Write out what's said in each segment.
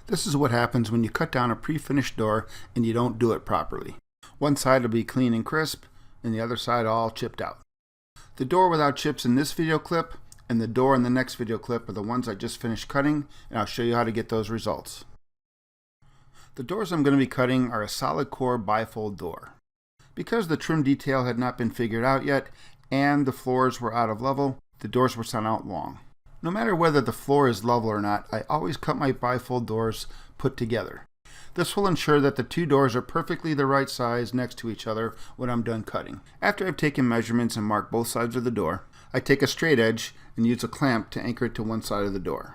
This is what happens when you cut down a pre-finished door and you don't do it properly. One side will be clean and crisp, and the other side all chipped out. The door without chips in this video clip and the door in the next video clip are the ones I just finished cutting, and I'll show you how to get those results. The doors I'm going to be cutting are a solid core bifold door. Because the trim detail had not been figured out yet and the floors were out of level, the doors were sent out long. No matter whether the floor is level or not, I always cut my bifold doors put together. This will ensure that the two doors are perfectly the right size next to each other when I'm done cutting. After I've taken measurements and marked both sides of the door, I take a straight edge and use a clamp to anchor it to one side of the door.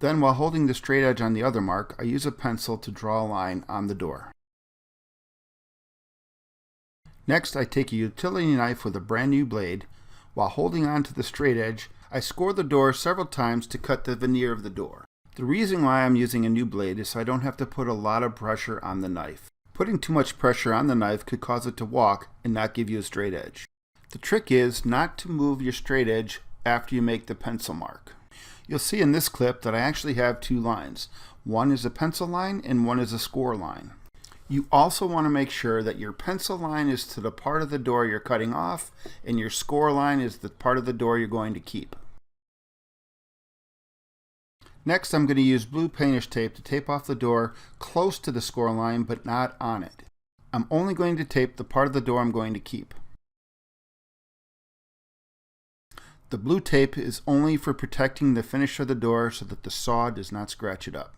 Then, while holding the straight edge on the other mark, I use a pencil to draw a line on the door. Next, I take a utility knife with a brand new blade. While holding on to the straight edge, I score the door several times to cut the veneer of the door. The reason why I'm using a new blade is so I don't have to put a lot of pressure on the knife. Putting too much pressure on the knife could cause it to walk and not give you a straight edge. The trick is not to move your straight edge after you make the pencil mark. You'll see in this clip that I actually have two lines. One is a pencil line and one is a score line. You also want to make sure that your pencil line is to the part of the door you're cutting off and your score line is the part of the door you're going to keep. Next, I'm going to use blue painter's tape to tape off the door close to the score line but not on it. I'm only going to tape the part of the door I'm going to keep. The blue tape is only for protecting the finish of the door so that the saw does not scratch it up.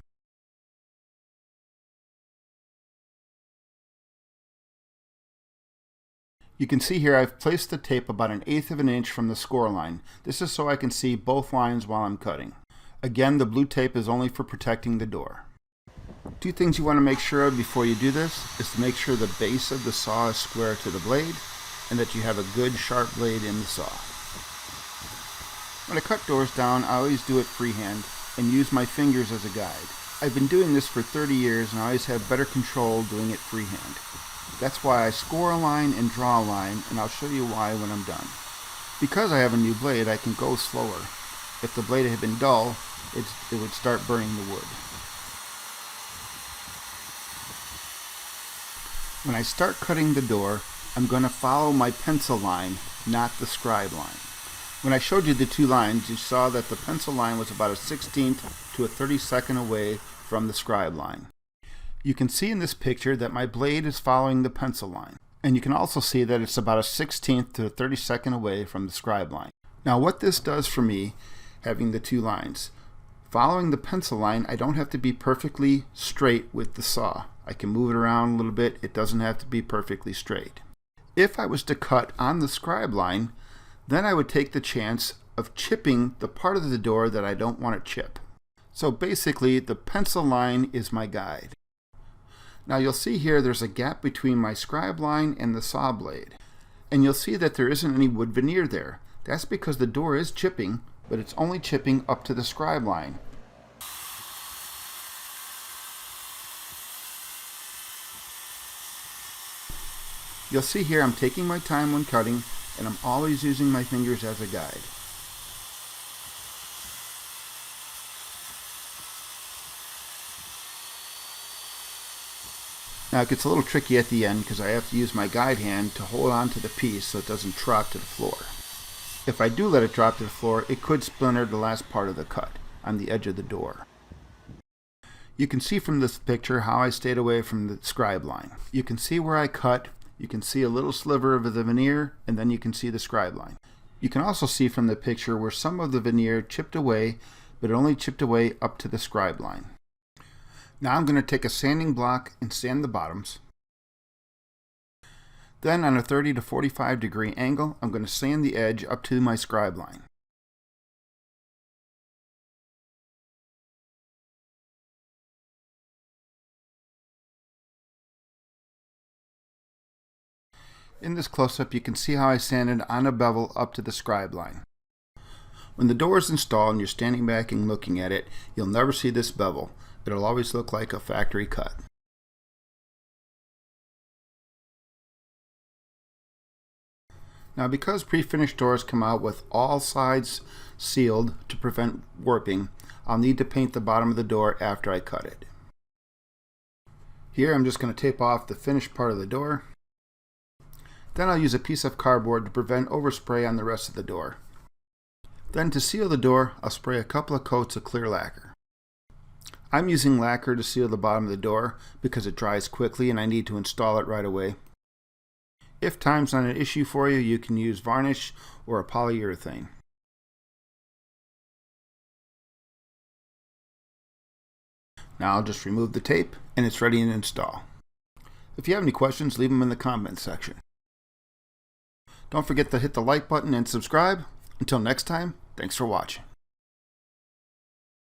You can see here I've placed the tape about 1/8 of an inch from the score line. This is so I can see both lines while I'm cutting. Again, the blue tape is only for protecting the door. Two things you want to make sure of before you do this is to make sure the base of the saw is square to the blade and that you have a good sharp blade in the saw. When I cut doors down, I always do it freehand and use my fingers as a guide. I've been doing this for 30 years and I always have better control doing it freehand. That's why I score a line and draw a line, and I'll show you why when I'm done. Because I have a new blade, I can go slower. If the blade had been dull, it would start burning the wood. When I start cutting the door, I'm going to follow my pencil line, not the scribe line. When I showed you the two lines, you saw that the pencil line was about a 1/16 to a 32nd away from the scribe line. You can see in this picture that my blade is following the pencil line. And you can also see that it's about a 1/16 to a 32nd away from the scribe line. Now what this does for me, having the two lines, following the pencil line, I don't have to be perfectly straight with the saw. I can move it around a little bit. It doesn't have to be perfectly straight. If I was to cut on the scribe line, then I would take the chance of chipping the part of the door that I don't want to chip. So basically, the pencil line is my guide. Now you'll see here there's a gap between my scribe line and the saw blade. And you'll see that there isn't any wood veneer there. That's because the door is chipping, but it's only chipping up to the scribe line. You'll see here I'm taking my time when cutting, and I'm always using my fingers as a guide. Now it gets a little tricky at the end because I have to use my guide hand to hold on to the piece so it doesn't drop to the floor. If I do let it drop to the floor, it could splinter the last part of the cut on the edge of the door. You can see from this picture how I stayed away from the scribe line. You can see where I cut, you can see a little sliver of the veneer, and then you can see the scribe line. You can also see from the picture where some of the veneer chipped away, but it only chipped away up to the scribe line. Now I'm going to take a sanding block and sand the bottoms. Then on a 30 to 45 degree angle, I'm going to sand the edge up to my scribe line. In this close-up, you can see how I sanded on a bevel up to the scribe line. When the door is installed and you're standing back and looking at it, you'll never see this bevel. It'll always look like a factory cut. Now, because pre-finished doors come out with all sides sealed to prevent warping, I'll need to paint the bottom of the door after I cut it. Here I'm just going to tape off the finished part of the door. Then I'll use a piece of cardboard to prevent overspray on the rest of the door. Then to seal the door, I'll spray a couple of coats of clear lacquer. I'm using lacquer to seal the bottom of the door because it dries quickly and I need to install it right away. If time's not an issue for you, you can use varnish or a polyurethane. Now I'll just remove the tape and it's ready to install. If you have any questions, leave them in the comments section. Don't forget to hit the like button and subscribe. Until next time, thanks for watching.